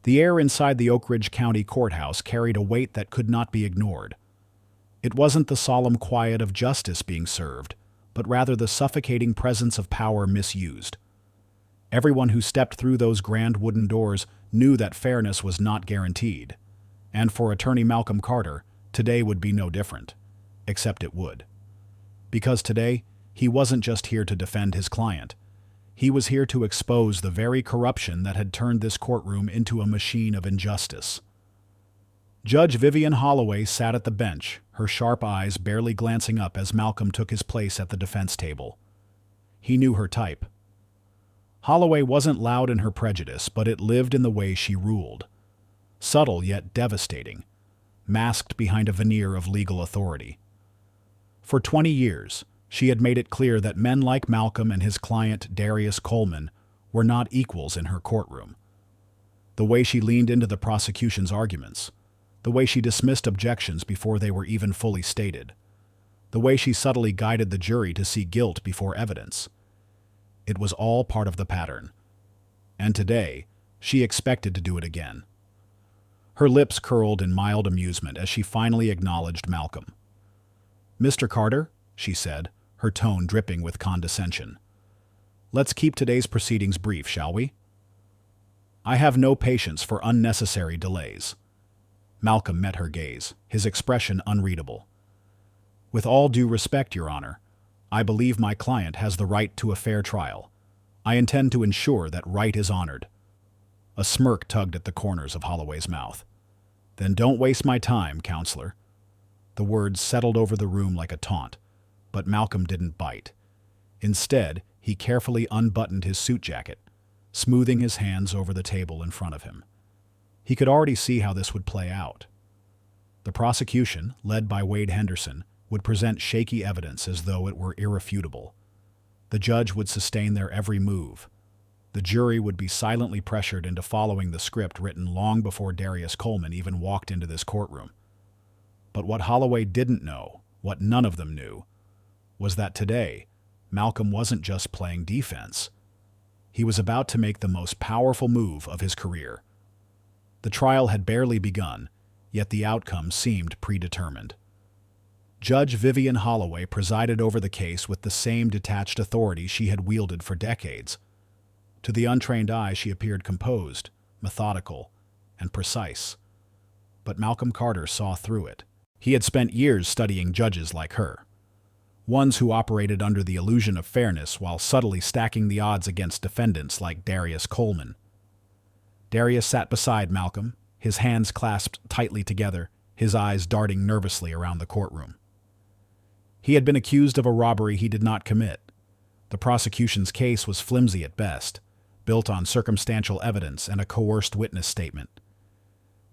The air inside the Oak Ridge County Courthouse carried a weight that could not be ignored. It wasn't the solemn quiet of justice being served, but rather the suffocating presence of power misused. Everyone who stepped through those grand wooden doors knew that fairness was not guaranteed. And for attorney Malcolm Carter, today would be no different. Except it would. Because today, he wasn't just here to defend his client. He was here to expose the very corruption that had turned this courtroom into a machine of injustice. Judge Vivian Holloway sat at the bench, her sharp eyes barely glancing up as Malcolm took his place at the defense table. He knew her type. Holloway wasn't loud in her prejudice, but it lived in the way she ruled. Subtle yet devastating, masked behind a veneer of legal authority. For 20 years, she had made it clear that men like Malcolm and his client Darius Coleman were not equals in her courtroom. The way she leaned into the prosecution's arguments, the way she dismissed objections before they were even fully stated, the way she subtly guided the jury to see guilt before evidence. It was all part of the pattern. And today, she expected to do it again. Her lips curled in mild amusement as she finally acknowledged Malcolm. "Mr. Carter," she said, her tone dripping with condescension. "Let's keep today's proceedings brief, shall we? I have no patience for unnecessary delays." Malcolm met her gaze, his expression unreadable. "With all due respect, Your Honor, I believe my client has the right to a fair trial. I intend to ensure that right is honored." A smirk tugged at the corners of Holloway's mouth. "Then don't waste my time, counselor." The words settled over the room like a taunt, but Malcolm didn't bite. Instead, he carefully unbuttoned his suit jacket, smoothing his hands over the table in front of him. He could already see how this would play out. The prosecution, led by Wade Henderson, would present shaky evidence as though it were irrefutable. The judge would sustain their every move. The jury would be silently pressured into following the script written long before Darius Coleman even walked into this courtroom. But what Holloway didn't know, what none of them knew, was that today, Malcolm wasn't just playing defense. He was about to make the most powerful move of his career. The trial had barely begun, yet the outcome seemed predetermined. Judge Vivian Holloway presided over the case with the same detached authority she had wielded for decades. To the untrained eye, she appeared composed, methodical, and precise. But Malcolm Carter saw through it. He had spent years studying judges like her, ones who operated under the illusion of fairness while subtly stacking the odds against defendants like Darius Coleman. Darius sat beside Malcolm, his hands clasped tightly together, his eyes darting nervously around the courtroom. He had been accused of a robbery he did not commit. The prosecution's case was flimsy at best, built on circumstantial evidence and a coerced witness statement.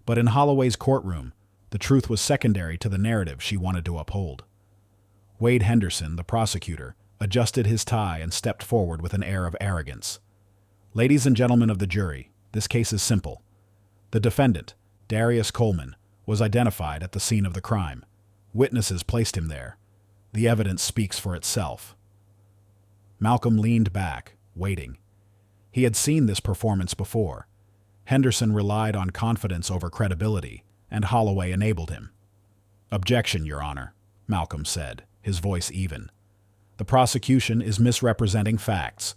But in Holloway's courtroom, the truth was secondary to the narrative she wanted to uphold. Wade Henderson, the prosecutor, adjusted his tie and stepped forward with an air of arrogance. "Ladies and gentlemen of the jury, this case is simple. The defendant, Darius Coleman, was identified at the scene of the crime. Witnesses placed him there. The evidence speaks for itself." Malcolm leaned back, waiting. He had seen this performance before. Henderson relied on confidence over credibility, and Holloway enabled him. "Objection, Your Honor," Malcolm said, his voice even. "The prosecution is misrepresenting facts.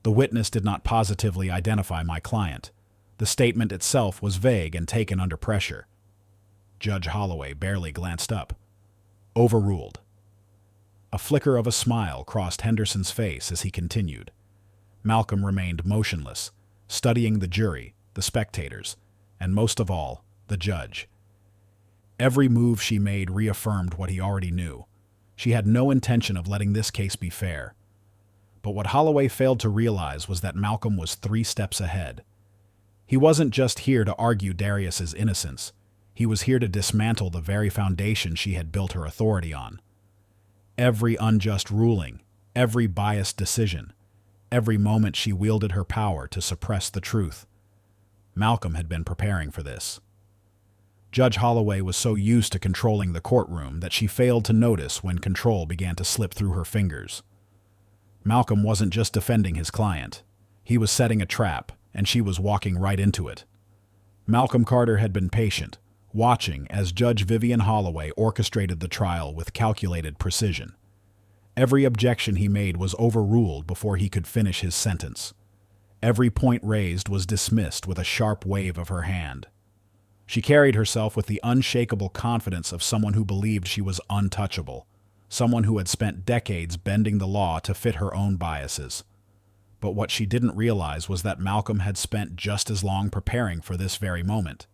The witness did not positively identify my client. The statement itself was vague and taken under pressure." Judge Holloway barely glanced up. "Overruled." A flicker of a smile crossed Henderson's face as he continued. Malcolm remained motionless, studying the jury, the spectators, and most of all, the judge. Every move she made reaffirmed what he already knew. She had no intention of letting this case be fair. But what Holloway failed to realize was that Malcolm was 3 steps ahead. He wasn't just here to argue Darius's innocence. He was here to dismantle the very foundation she had built her authority on. Every unjust ruling, every biased decision, every moment she wielded her power to suppress the truth. Malcolm had been preparing for this. Judge Holloway was so used to controlling the courtroom that she failed to notice when control began to slip through her fingers. Malcolm wasn't just defending his client. He was setting a trap, and she was walking right into it. Malcolm Carter had been patient, watching as Judge Vivian Holloway orchestrated the trial with calculated precision. Every objection he made was overruled before he could finish his sentence. Every point raised was dismissed with a sharp wave of her hand. She carried herself with the unshakable confidence of someone who believed she was untouchable, someone who had spent decades bending the law to fit her own biases. But what she didn't realize was that Malcolm had spent just as long preparing for this very moment.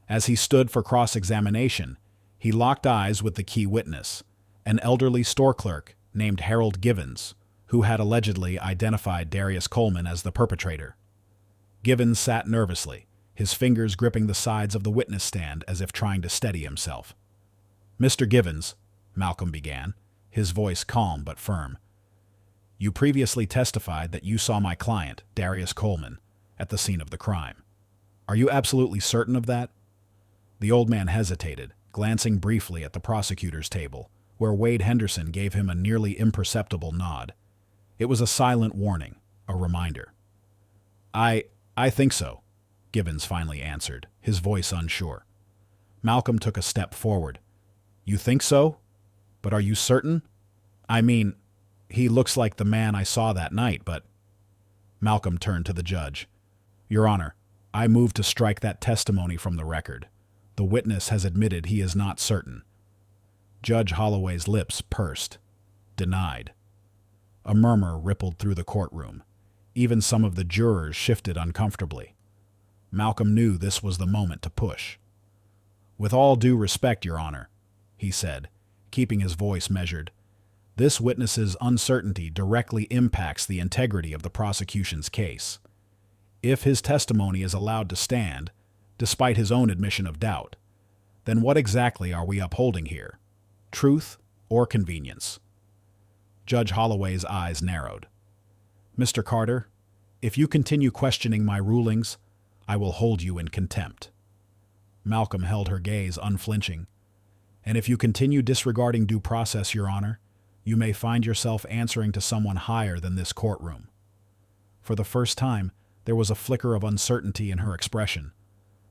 As he stood for cross-examination, he locked eyes with the key witness, an elderly store clerk named Harold Givens, who had allegedly identified Darius Coleman as the perpetrator. Givens sat nervously, his fingers gripping the sides of the witness stand as if trying to steady himself. "Mr. Givens," Malcolm began, his voice calm but firm, "you previously testified that you saw my client, Darius Coleman, at the scene of the crime. Are you absolutely certain of that?" The old man hesitated, glancing briefly at the prosecutor's table, where Wade Henderson gave him a nearly imperceptible nod. It was a silent warning, a reminder. I think so," Givens finally answered, his voice unsure. Malcolm took a step forward. "You think so? But are you certain? I mean, he looks like the man I saw that night, but—" Malcolm turned to the judge. "Your Honor, I move to strike that testimony from the record. The witness has admitted he is not certain." Judge Holloway's lips pursed. Denied. A murmur rippled through the courtroom. Even some of the jurors shifted uncomfortably. Malcolm knew this was the moment to push. "With all due respect, Your Honor," he said, keeping his voice measured, "this witness's uncertainty directly impacts the integrity of the prosecution's case. If his testimony is allowed to stand, despite his own admission of doubt, then what exactly are we upholding here? Truth or convenience?" Judge Holloway's eyes narrowed. "Mr. Carter, if you continue questioning my rulings, I will hold you in contempt." Malcolm held her gaze unflinching. "And if you continue disregarding due process, Your Honor, you may find yourself answering to someone higher than this courtroom." For the first time, there was a flicker of uncertainty in her expression.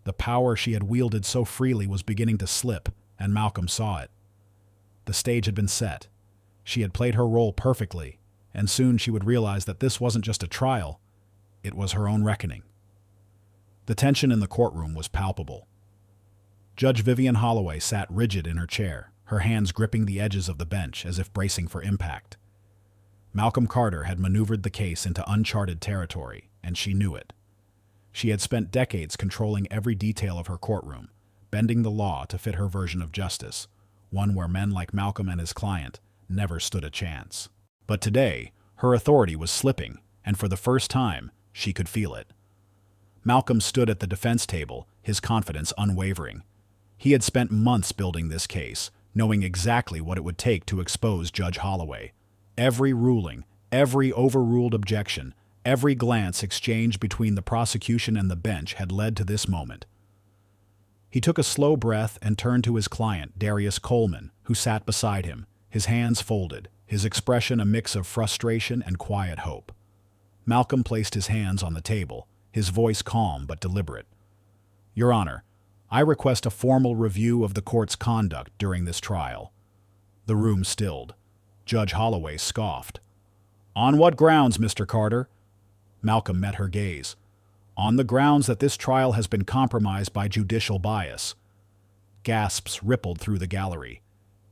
The power she had wielded so freely was beginning to slip, and Malcolm saw it. The stage had been set. She had played her role perfectly, and soon she would realize that this wasn't just a trial, it was her own reckoning. The tension in the courtroom was palpable. Judge Vivian Holloway sat rigid in her chair, her hands gripping the edges of the bench as if bracing for impact. Malcolm Carter had maneuvered the case into uncharted territory, and she knew it. She had spent decades controlling every detail of her courtroom, bending the law to fit her version of justice, one where men like Malcolm and his client never stood a chance. But today, her authority was slipping, and for the first time, she could feel it. Malcolm stood at the defense table, his confidence unwavering. He had spent months building this case, knowing exactly what it would take to expose Judge Holloway. Every ruling, every overruled objection, every glance exchanged between the prosecution and the bench had led to this moment. He took a slow breath and turned to his client, Darius Coleman, who sat beside him, his hands folded, his expression a mix of frustration and quiet hope. Malcolm placed his hands on the table, his voice calm but deliberate. "Your Honor, I request a formal review of the court's conduct during this trial." The room stilled. Judge Holloway scoffed. "On what grounds, Mr. Carter?" Malcolm met her gaze. "On the grounds that this trial has been compromised by judicial bias." Gasps rippled through the gallery.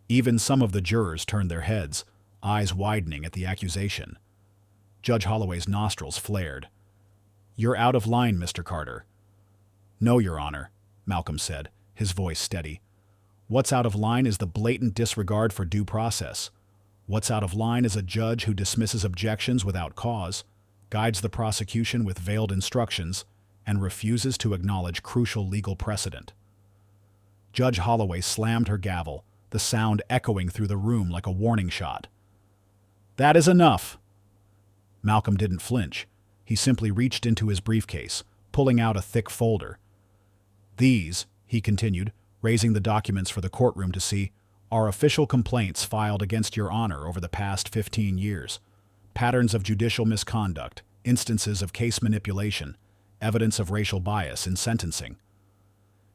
Even some of the jurors turned their heads, eyes widening at the accusation. Judge Holloway's nostrils flared. "You're out of line, Mr. Carter." "No, Your Honor," Malcolm said, his voice steady. "What's out of line is the blatant disregard for due process. What's out of line is a judge who dismisses objections without cause, guides the prosecution with veiled instructions, and refuses to acknowledge crucial legal precedent." Judge Holloway slammed her gavel, the sound echoing through the room like a warning shot. "That is enough." Malcolm didn't flinch. He simply reached into his briefcase, pulling out a thick folder. "These," he continued, raising the documents for the courtroom to see, "are official complaints filed against Your Honor over the past 15 years. Patterns of judicial misconduct, instances of case manipulation, evidence of racial bias in sentencing.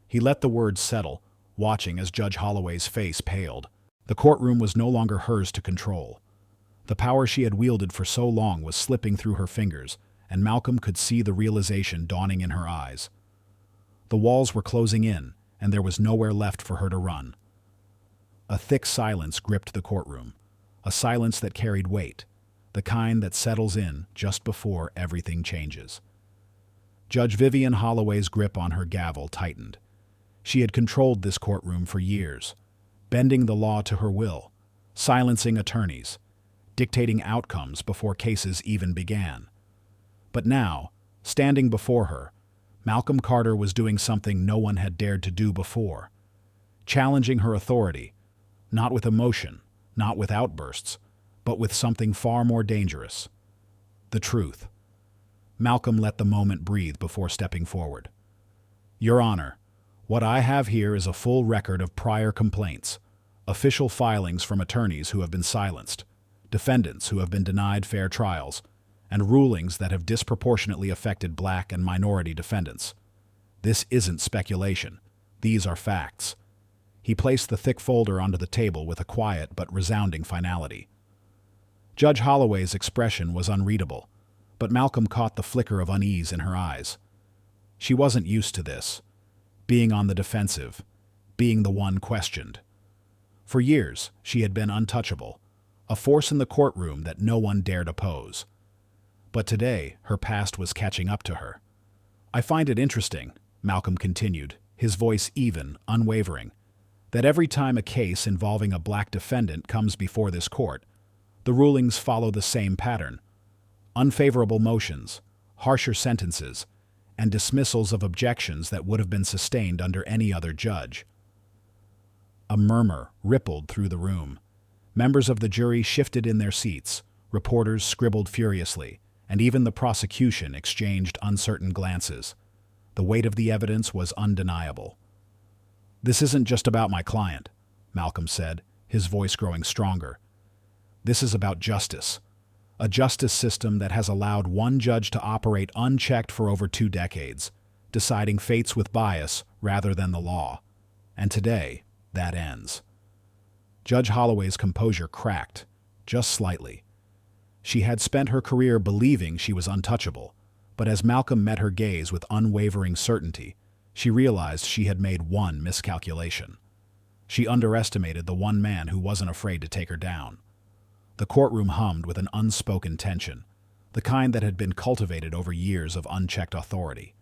He let the words settle, watching as Judge Holloway's face paled. The courtroom was no longer hers to control. The power she had wielded for so long was slipping through her fingers, and Malcolm could see the realization dawning in her eyes. The walls were closing in, and there was nowhere left for her to run. A thick silence gripped the courtroom, a silence that carried weight, the kind that settles in just before everything changes. Judge Vivian Holloway's grip on her gavel tightened. She had controlled this courtroom for years, bending the law to her will, silencing attorneys, dictating outcomes before cases even began. But now, standing before her, Malcolm Carter was doing something no one had dared to do before, challenging her authority, not with emotion, not with outbursts, but with something far more dangerous: the truth. Malcolm let the moment breathe before stepping forward. "Your Honor, what I have here is a full record of prior complaints, official filings from attorneys who have been silenced, defendants who have been denied fair trials, and rulings that have disproportionately affected black and minority defendants. This isn't speculation. These are facts." He placed the thick folder onto the table with a quiet but resounding finality. Judge Holloway's expression was unreadable, but Malcolm caught the flicker of unease in her eyes. She wasn't used to this, being on the defensive, being the one questioned. For years, she had been untouchable, a force in the courtroom that no one dared oppose. But today, her past was catching up to her. "I find it interesting," Malcolm continued, his voice even, unwavering, "that every time a case involving a black defendant comes before this court, the rulings follow the same pattern: unfavorable motions, harsher sentences, and dismissals of objections that would have been sustained under any other judge." A murmur rippled through the room. Members of the jury shifted in their seats, reporters scribbled furiously, and even the prosecution exchanged uncertain glances. The weight of the evidence was undeniable. "This isn't just about my client," Malcolm said, his voice growing stronger. "This is about justice. A justice system that has allowed one judge to operate unchecked for over 2 decades, deciding fates with bias rather than the law. And today, that ends." Judge Holloway's composure cracked, just slightly. She had spent her career believing she was untouchable, but as Malcolm met her gaze with unwavering certainty, she realized she had made one miscalculation. She underestimated the one man who wasn't afraid to take her down. The courtroom hummed with an unspoken tension, the kind that had been cultivated over years of unchecked authority.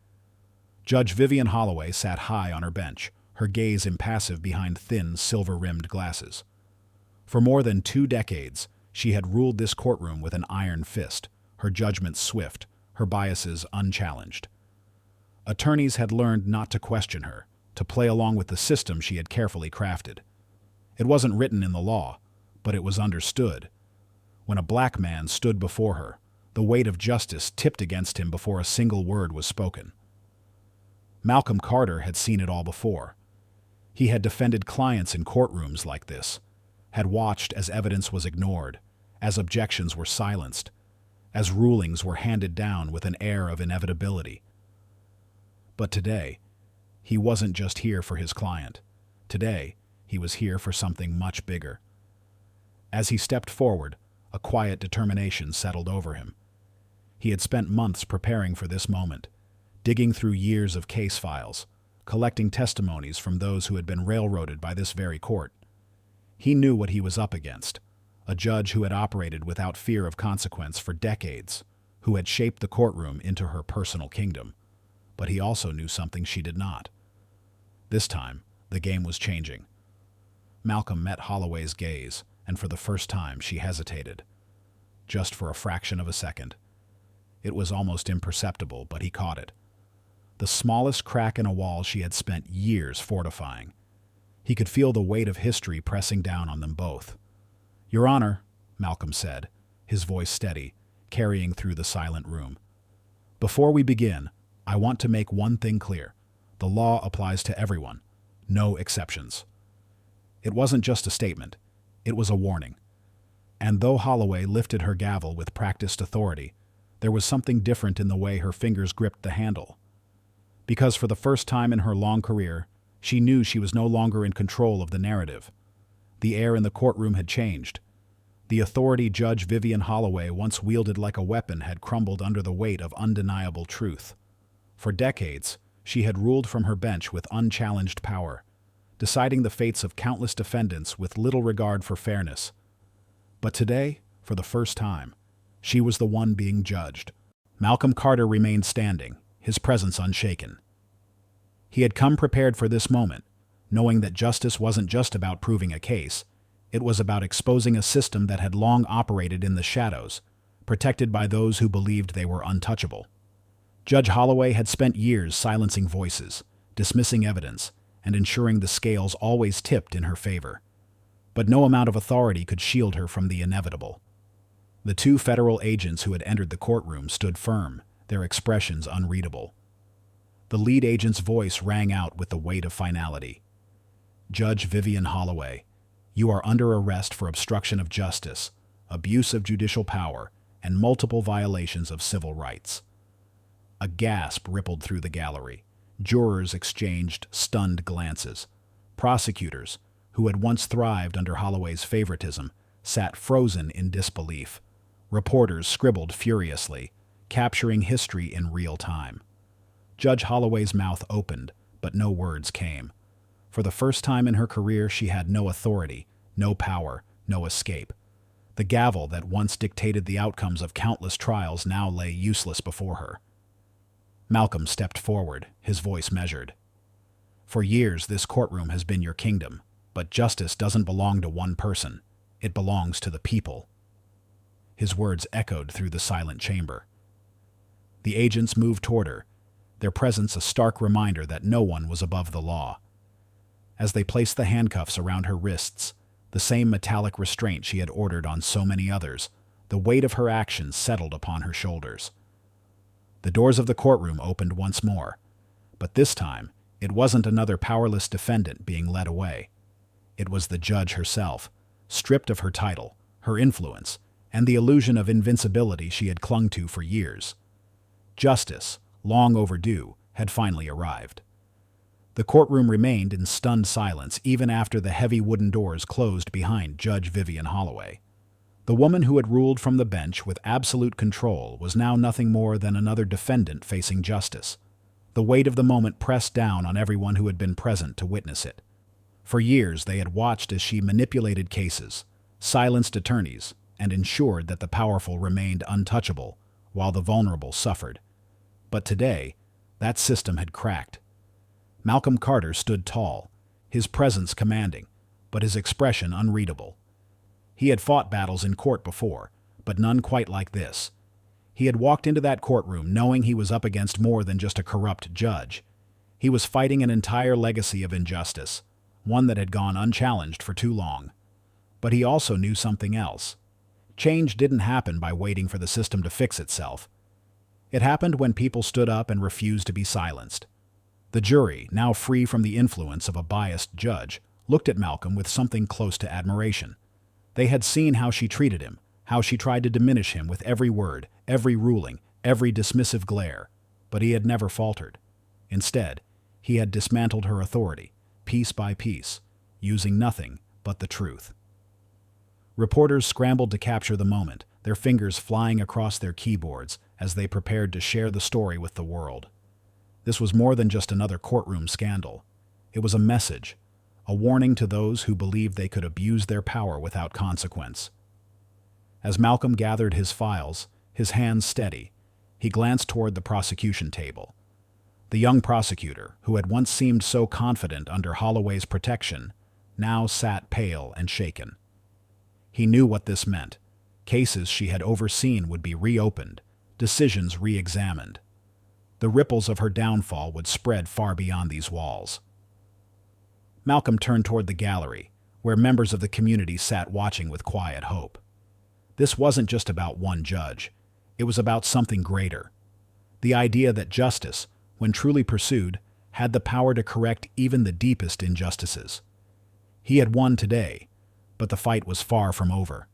Judge Vivian Holloway sat high on her bench, her gaze impassive behind thin, silver-rimmed glasses. For more than 2 decades, she had ruled this courtroom with an iron fist, her judgments swift, her biases unchallenged. Attorneys had learned not to question her, to play along with the system she had carefully crafted. It wasn't written in the law, but it was understood. When a black man stood before her, the weight of justice tipped against him before a single word was spoken. Malcolm Carter had seen it all before. He had defended clients in courtrooms like this, had watched as evidence was ignored, as objections were silenced, as rulings were handed down with an air of inevitability. But today, he wasn't just here for his client. Today, he was here for something much bigger. As he stepped forward, a quiet determination settled over him. He had spent months preparing for this moment, digging through years of case files, collecting testimonies from those who had been railroaded by this very court. He knew what he was up against: a judge who had operated without fear of consequence for decades, who had shaped the courtroom into her personal kingdom. But he also knew something she did not. This time, the game was changing. Malcolm met Holloway's gaze, and for the first time she hesitated. Just for a fraction of a second. It was almost imperceptible, but he caught it. The smallest crack in a wall she had spent years fortifying. He could feel the weight of history pressing down on them both. "Your Honor," Malcolm said, his voice steady, carrying through the silent room. "Before we begin, I want to make one thing clear. The law applies to everyone. No exceptions." It wasn't just a statement. It was a warning. And though Holloway lifted her gavel with practiced authority, there was something different in the way her fingers gripped the handle. Because for the first time in her long career, She knew she was no longer in control of the narrative. The air in the courtroom had changed. The authority Judge Vivian Holloway once wielded like a weapon had crumbled under the weight of undeniable truth. For decades, she had ruled from her bench with unchallenged power, deciding the fates of countless defendants with little regard for fairness. But today, for the first time, she was the one being judged. Malcolm Carter remained standing, his presence unshaken. He had come prepared for this moment, knowing that justice wasn't just about proving a case, it was about exposing a system that had long operated in the shadows, protected by those who believed they were untouchable. Judge Holloway had spent years silencing voices, dismissing evidence, and ensuring the scales always tipped in her favor. But no amount of authority could shield her from the inevitable. The two federal agents who had entered the courtroom stood firm, their expressions unreadable. The lead agent's voice rang out with the weight of finality. "Judge Vivian Holloway, you are under arrest for obstruction of justice, abuse of judicial power, and multiple violations of civil rights." A gasp rippled through the gallery. Jurors exchanged stunned glances. Prosecutors, who had once thrived under Holloway's favoritism, sat frozen in disbelief. Reporters scribbled furiously, capturing history in real time. Judge Holloway's mouth opened, but no words came. For the first time in her career, she had no authority, no power, no escape. The gavel that once dictated the outcomes of countless trials now lay useless before her. Malcolm stepped forward, his voice measured. "For years, this courtroom has been your kingdom, but justice doesn't belong to one person. It belongs to the people." His words echoed through the silent chamber. The agents moved toward her, their presence a stark reminder that no one was above the law. As they placed the handcuffs around her wrists, the same metallic restraint she had ordered on so many others, the weight of her actions settled upon her shoulders. The doors of the courtroom opened once more, but this time it wasn't another powerless defendant being led away. It was the judge herself, stripped of her title, her influence, and the illusion of invincibility she had clung to for years. Justice, long overdue, had finally arrived. The courtroom remained in stunned silence even after the heavy wooden doors closed behind Judge Vivian Holloway. The woman who had ruled from the bench with absolute control was now nothing more than another defendant facing justice. The weight of the moment pressed down on everyone who had been present to witness it. For years they had watched as she manipulated cases, silenced attorneys, and ensured that the powerful remained untouchable while the vulnerable suffered. But today, that system had cracked. Malcolm Carter stood tall, his presence commanding, but his expression unreadable. He had fought battles in court before, but none quite like this. He had walked into that courtroom knowing he was up against more than just a corrupt judge. He was fighting an entire legacy of injustice, one that had gone unchallenged for too long. But he also knew something else. Change didn't happen by waiting for the system to fix itself. It happened when people stood up and refused to be silenced. The jury, now free from the influence of a biased judge, looked at Malcolm with something close to admiration. They had seen how she treated him, how she tried to diminish him with every word, every ruling, every dismissive glare, but he had never faltered. Instead, he had dismantled her authority, piece by piece, using nothing but the truth. Reporters scrambled to capture the moment, their fingers flying across their keyboards as they prepared to share the story with the world. This was more than just another courtroom scandal. It was a message, a warning to those who believed they could abuse their power without consequence. As Malcolm gathered his files, his hands steady, he glanced toward the prosecution table. The young prosecutor, who had once seemed so confident under Holloway's protection, now sat pale and shaken. He knew what this meant. Cases she had overseen would be reopened, decisions re-examined. The ripples of her downfall would spread far beyond these walls. Malcolm turned toward the gallery, where members of the community sat watching with quiet hope. This wasn't just about one judge. It was about something greater. The idea that justice, when truly pursued, had the power to correct even the deepest injustices. He had won today, but the fight was far from over.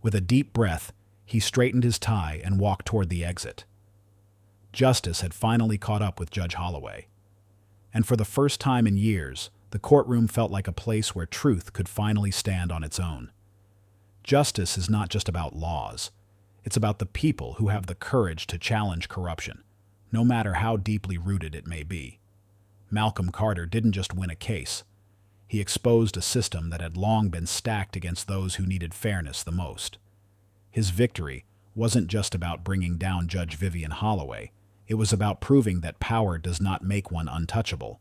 With a deep breath, he straightened his tie and walked toward the exit. Justice had finally caught up with Judge Holloway. And for the first time in years, the courtroom felt like a place where truth could finally stand on its own. Justice is not just about laws. It's about the people who have the courage to challenge corruption, no matter how deeply rooted it may be. Malcolm Carter didn't just win a case. He exposed a system that had long been stacked against those who needed fairness the most. His victory wasn't just about bringing down Judge Vivian Holloway. It was about proving that power does not make one untouchable.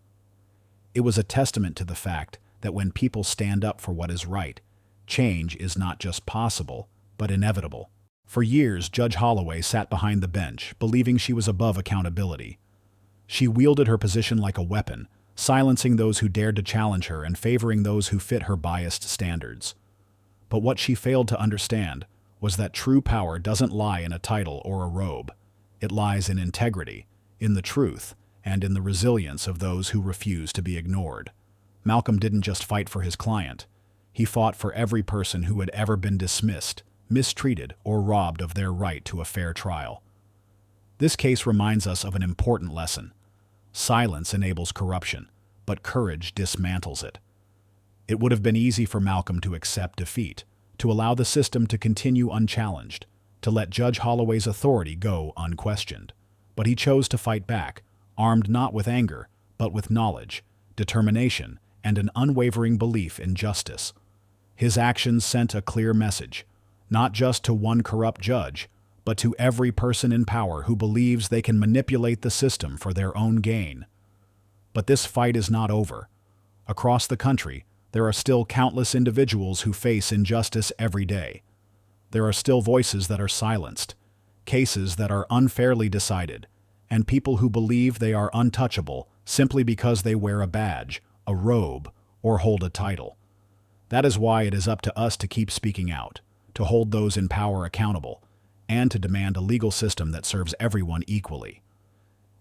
It was a testament to the fact that when people stand up for what is right, change is not just possible, but inevitable. For years, Judge Holloway sat behind the bench, believing she was above accountability. She wielded her position like a weapon, silencing those who dared to challenge her and favoring those who fit her biased standards. But what she failed to understand was that true power doesn't lie in a title or a robe. It lies in integrity, in the truth, and in the resilience of those who refuse to be ignored. Malcolm didn't just fight for his client. He fought for every person who had ever been dismissed, mistreated, or robbed of their right to a fair trial. This case reminds us of an important lesson. Silence enables corruption, but courage dismantles it. It would have been easy for Malcolm to accept defeat, to allow the system to continue unchallenged, to let Judge Holloway's authority go unquestioned. But he chose to fight back, armed not with anger, but with knowledge, determination, and an unwavering belief in justice. His actions sent a clear message, not just to one corrupt judge, but to every person in power who believes they can manipulate the system for their own gain. But this fight is not over. Across the country, there are still countless individuals who face injustice every day. There are still voices that are silenced, cases that are unfairly decided, and people who believe they are untouchable simply because they wear a badge, a robe, or hold a title. That is why it is up to us to keep speaking out, to hold those in power accountable, and to demand a legal system that serves everyone equally.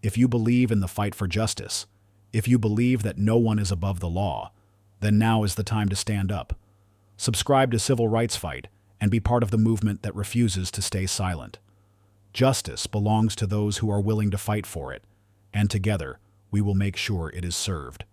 If you believe in the fight for justice, if you believe that no one is above the law, then now is the time to stand up. Subscribe to Civil Rights Fight and be part of the movement that refuses to stay silent. Justice belongs to those who are willing to fight for it, and together we will make sure it is served.